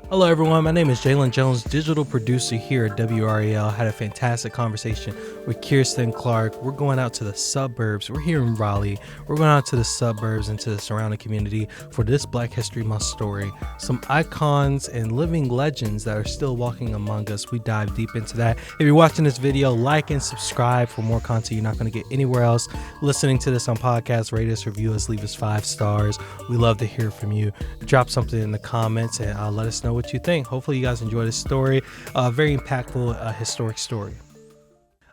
Hello everyone, my name is Jalen Jones, digital producer here at WRAL. Had a fantastic conversation with Kirsten Clark. We're going out to the suburbs. We're here in Raleigh. We're going out to the suburbs and to the surrounding community for this Black History Month story. Some icons and living legends that are still walking among us. We dive deep into that. If you're watching this video, like and subscribe for more content you're not going to get anywhere else. Listening to this on podcasts, rate us, review us, leave us 5 stars. We love to hear from you. Drop something in the comments and let us know what you think. Hopefully you guys enjoy this story. Very impactful, historic story.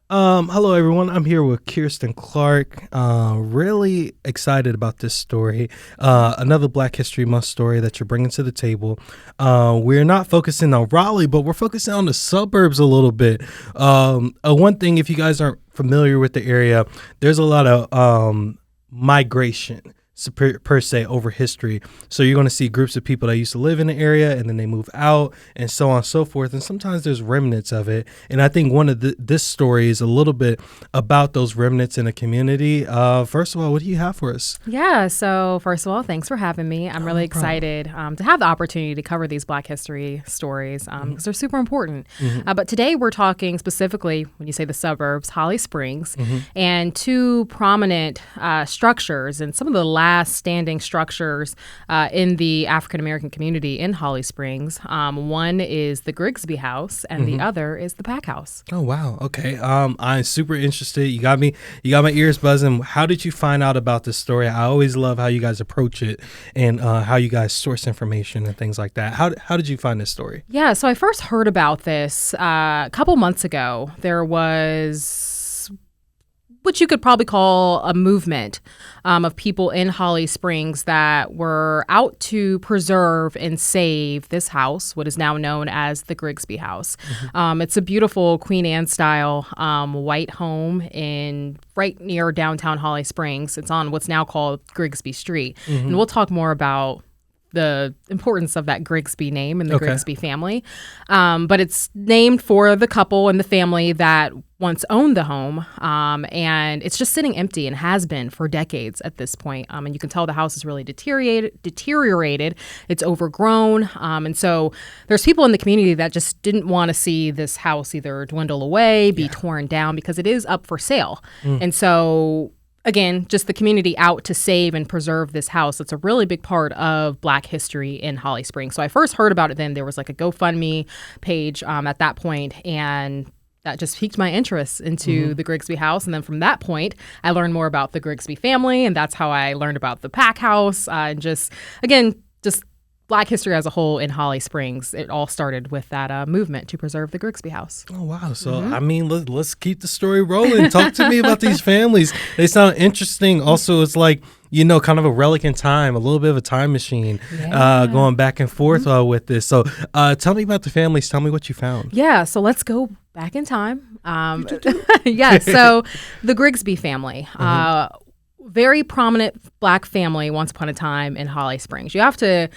Hello everyone, I'm here with Kirsten Clark. Really excited about this story. Another Black History Month story that you're bringing to the table. We're not focusing on Raleigh, but we're focusing on the suburbs a little bit. One thing, if you guys aren't familiar with the area, there's a lot of migration per se over history. So you're going to see groups of people that used to live in the area and then they move out and so on and so forth. And sometimes there's remnants of it. And I think one of this story is a little bit about those remnants in a community. First of all, what do you have for us? Yeah. So first of all, thanks for having me. I'm really excited to have the opportunity to cover these Black history stories because they're super important. But today we're talking specifically, when you say the suburbs, Holly Springs, and two prominent structures and some of the last standing structures in the African-American community in Holly Springs. One is the Grigsby house and the other is the Pack house. Oh, wow. Okay. I'm super interested. You got my ears buzzing. How did you find out about this story? I always love how you guys approach it and how you guys source information and things like that. How did you find this story? Yeah. So I first heard about this a couple months ago. There was what you could probably call a movement of people in Holly Springs that were out to preserve and save this house, what is now known as the Grigsby house. It's a beautiful Queen Anne style white home right near downtown Holly Springs. It's on what's now called Grigsby Street. And we'll talk more about the importance of that Grigsby name and the Grigsby family. But it's named for the couple and the family that once owned the home. And it's just sitting empty and has been for decades at this point. And you can tell the house is really deteriorated. It's overgrown. And so there's people in the community that just didn't want to see this house either dwindle away, be torn down, because it is up for sale. And so again, just the community out to save and preserve this house. It's a really big part of Black history in Holly Springs. So I first heard about it then. There was like a GoFundMe page at that point, and that just piqued my interest into the Grigsby house. And then from that point, I learned more about the Grigsby family, and that's how I learned about the Pack house. And just Black history as a whole in Holly Springs. It all started with that movement to preserve the Grigsby house. Oh, wow. So, I mean, let's keep the story rolling. Talk to me about these families. They sound interesting. Also, it's like, kind of a relic in time, a little bit of a time machine going back and forth with this. So tell me about the families. Tell me what you found. Yeah. So let's go back in time. Yeah. So the Grigsby family, very prominent Black family once upon a time in Holly Springs. You have to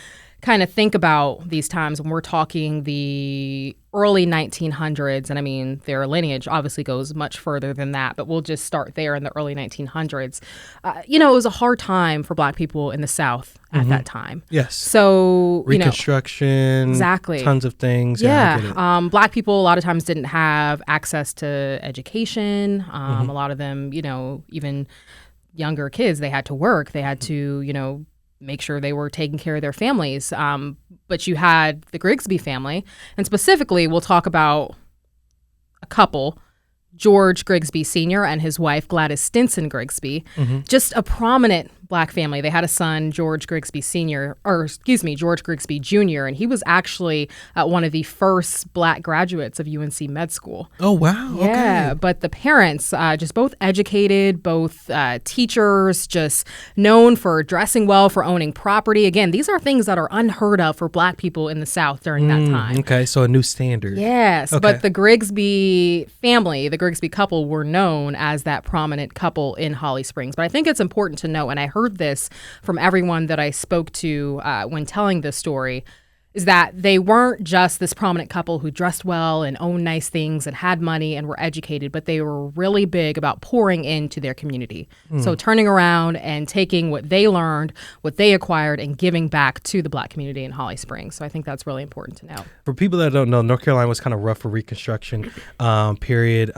kind of think about these times when we're talking the early 1900s. And I mean, their lineage obviously goes much further than that, but we'll just start there in the early 1900s. It was a hard time for Black people in the South at that time. Yes. So, Reconstruction. Exactly. Tons of things. Yeah. I get it. Black people a lot of times didn't have access to education. A lot of them, even younger kids, they had to work. They had to, make sure they were taking care of their families. But you had the Grigsby family, and specifically we'll talk about a couple, George Grigsby Sr. and his wife Gladys Stinson Grigsby, just a prominent Black family. They had a son, George Grigsby George Grigsby Jr., and he was actually one of the first Black graduates of UNC Med School. Oh, wow. Yeah, okay. But the parents, just both educated, both teachers, just known for dressing well, for owning property. Again, these are things that are unheard of for Black people in the South during that time. Okay, so a new standard. Yes, but the Grigsby family, the Grigsby couple, were known as that prominent couple in Holly Springs. But I think it's important to know, and I heard this from everyone that I spoke to when telling this story, is that they weren't just this prominent couple who dressed well and owned nice things and had money and were educated, but they were really big about pouring into their community. So turning around and taking what they learned, what they acquired, and giving back to the Black community in Holly Springs. So I think that's really important to know. For people that don't know, North Carolina was kind of rough for Reconstruction period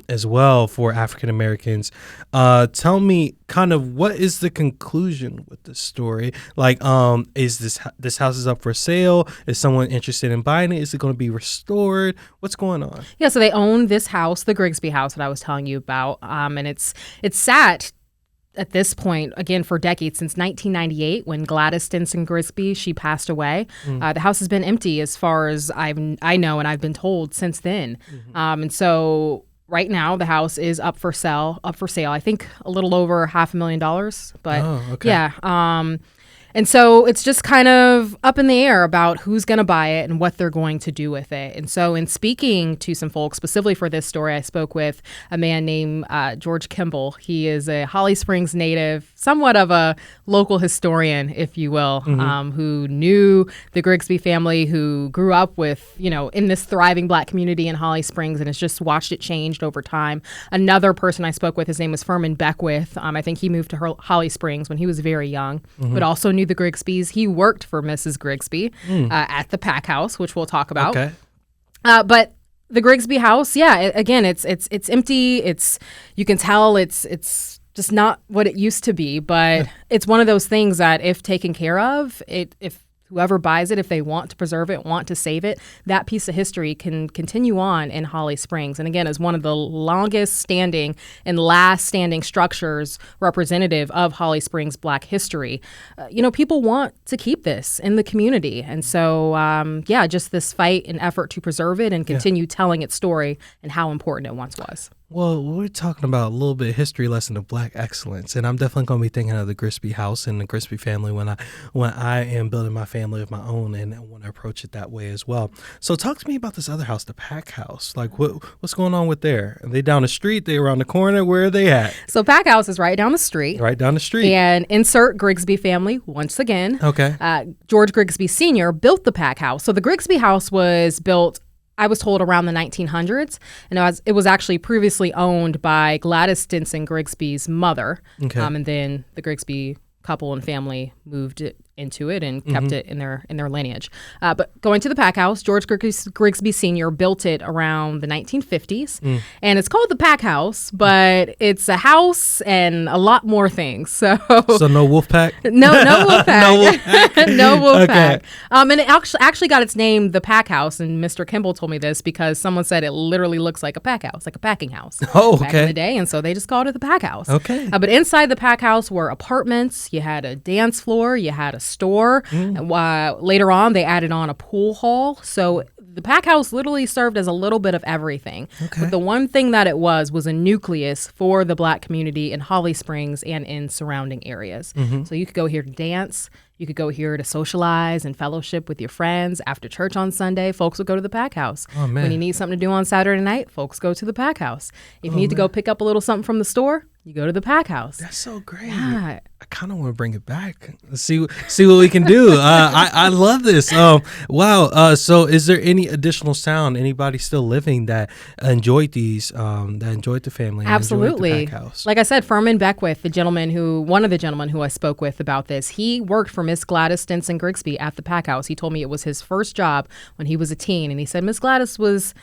as well for African Americans. Tell me kind of what is the conclusion with this story? Like, is this house is up for sale? Is someone interested in buying it? Is it going to be restored? What's going on? Yeah, so they own this house, the Grigsby house that I was telling you about, and it's sat at this point, again, for decades, since 1998, when Gladys Stinson Grigsby, she passed away. The house has been empty as far as I know, and I've been told since then. And so right now, the house is up for sale. I think a little over $500,000, but yeah. And so it's just kind of up in the air about who's going to buy it and what they're going to do with it. And so in speaking to some folks, specifically for this story, I spoke with a man named George Kimball. He is a Holly Springs native, somewhat of a local historian, if you will, who knew the Grigsby family, who grew up with, in this thriving Black community in Holly Springs and has just watched it changed over time. Another person I spoke with, his name was Furman Beckwith. I think he moved to Holly Springs when he was very young, but also knew the Grigsbys. He worked for Mrs. Grigsby at the Pack House, which we'll talk about. Okay. But the Grigsby house, again, it's empty. You can tell it's just not what it used to be, but it's one of those things that if taken care of, if whoever buys it, if they want to preserve it, want to save it, that piece of history can continue on in Holly Springs. And again, is one of the longest standing and last standing structures representative of Holly Springs Black history. People want to keep this in the community. And so, just this fight and effort to preserve it and continue telling its story and how important it once was. Well, we're talking about a little bit of history lesson of Black excellence, and I'm definitely going to be thinking of the Grigsby house and the Grigsby family when I am building my family of my own, and I want to approach it that way as well. So talk to me about this other house, the Pack House. Like, what's going on with there? Are they down the street? They around the corner? Where are they at? So Pack House is right down the street. Right down the street. And insert Grigsby family once again. Okay. George Grigsby Sr. built the Pack House. So the Grigsby house was built, I was told, around the 1900s, and it was actually previously owned by Gladys Stinson Grigsby's mother. Okay. And then the Grigsby couple and family moved into it and kept it in their lineage. But going to the Pack House, George Grigsby Sr. built it around the 1950s, and it's called the Pack House, but it's a house and a lot more things. So no wolf pack? No wolf pack. No wolf pack. No wolf pack. And it actually got its name, the Pack House, and Mr. Kimball told me this because someone said it literally looks like a pack house, like a packing house. Oh, okay. Back in the day, and so they just called it the Pack House. Okay. But inside the Pack House were apartments. You had a dance floor. You had a store. Later on, they added on a pool hall. So the Pack House literally served as a little bit of everything. Okay. But the one thing that it was a nucleus for the Black community in Holly Springs and in surrounding areas. So you could go here to dance. You could go here to socialize and fellowship with your friends. After church on Sunday, folks would go to the Pack House. Oh, man. When you need something to do on Saturday night, folks go to the Pack House. If you need to go pick up a little something from the store, you go to the Pack House. That's so great. Yeah. I kind of want to bring it back. Let's see what we can do. I love this. Wow. So is there any additional sound? Anybody still living that enjoyed these, that enjoyed the family? Absolutely. And enjoyed the Pack House? Like I said, Furman Beckwith, one of the gentlemen who I spoke with about this, he worked for Miss Gladys Stinson Grigsby at the Pack House. He told me it was his first job when he was a teen. And he said Miss Gladys was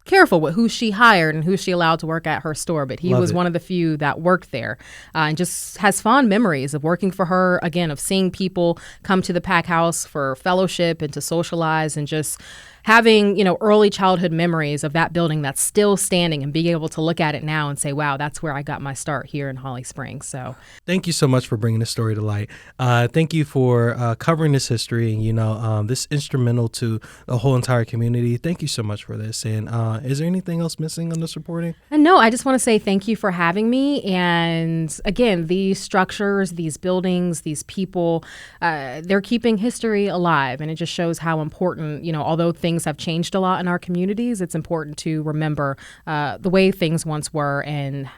careful with who she hired and who she allowed to work at her store, but he was one of the few that worked there and just has fond memories of working for her, again, of seeing people come to the Pack House for fellowship and to socialize and just having, early childhood memories of that building that's still standing and being able to look at it now and say, wow, that's where I got my start here in Holly Springs. So thank you so much for bringing this story to light. Thank you for covering this history and, this instrumental to the whole entire community. Thank you so much for this. And is there anything else missing on this reporting? No, I just want to say thank you for having me. And again, these structures, these buildings, these people, they're keeping history alive. And it just shows how important, although things have changed a lot in our communities, it's important to remember the way things once were and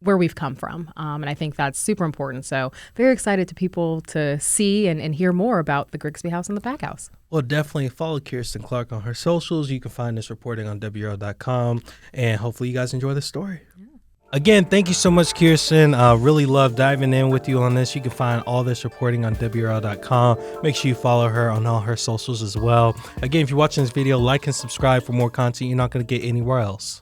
where we've come from. And I think that's super important. So very excited to people to see and hear more about the Grigsby House and the Pack House. Well, definitely follow Kirsten Clark on her socials. You can find this reporting on WRAL.com, and hopefully you guys enjoy the story. Yeah. Again, thank you so much, Kirsten. Really love diving in with you on this. You can find all this reporting on WRAL.com. Make sure you follow her on all her socials as well. Again, if you're watching this video, like and subscribe for more content you're not going to get anywhere else.